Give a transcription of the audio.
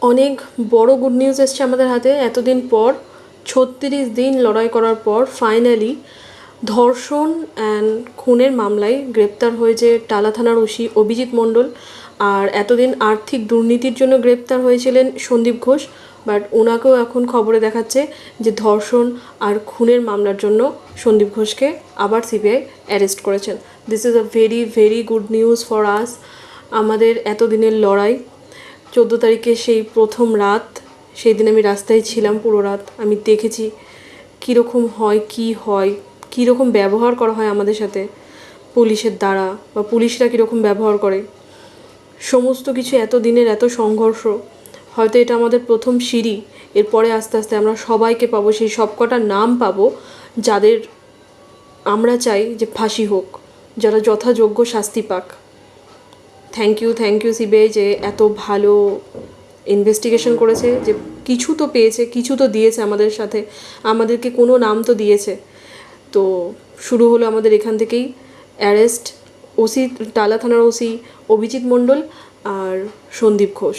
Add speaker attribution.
Speaker 1: অনেক বড় good news এসছে আমাদের হাতে। এতদিন পর ৩৬ দিন লড়াই করার পর ফাইনালি ধর্ষণ অ্যান্ড খুনের মামলায় গ্রেপ্তার হয়েছে টালা থানার ওসি অভিজিৎ মণ্ডল। আর এতদিন আর্থিক দুর্নীতির জন্য গ্রেপ্তার হয়েছিলেন সন্দীপ ঘোষ, বাট ওনাকেও এখন খবরে দেখাচ্ছে যে ধর্ষণ আর খুনের মামলার জন্য সন্দীপ ঘোষকে আবার সিবিআই অ্যারেস্ট করেছেন। This is a very very good news for us. আমাদের এতদিনের লড়াই 14 তারিখে সেই প্রথম রাত, সেই দিন আমি রাস্তায় ছিলাম পুরো রাত। আমি দেখেছি কীরকম হয়, কীরকম ব্যবহার করা হয় আমাদের সাথে পুলিশের দ্বারা, বা পুলিশরা কীরকম ব্যবহার করে। সমস্ত কিছু এত দিনের এত সংঘর্ষ, হয়তো এটা আমাদের প্রথম সিঁড়ি। এরপরে আস্তে আস্তে আমরা সবাইকে পাবো, সেই সবকটা নাম পাবো যাদের আমরা চাই যে ফাঁসি হোক, যারা যথাযোগ্য শাস্তি পাক। থ্যাংক ইউ সিবিআই যে এত ভালো ইনভেস্টিগেশন করেছে, যে কিছু তো পেয়েছে, কিছু তো দিয়েছে আমাদের সাথে, আমাদেরকে কোনো নাম তো দিয়েছে। তো শুরু হলো আমাদের এখান থেকেই অ্যারেস্ট ওসি, টালা থানার ওসি অভিজিৎ মণ্ডল আর সন্দীপ ঘোষ।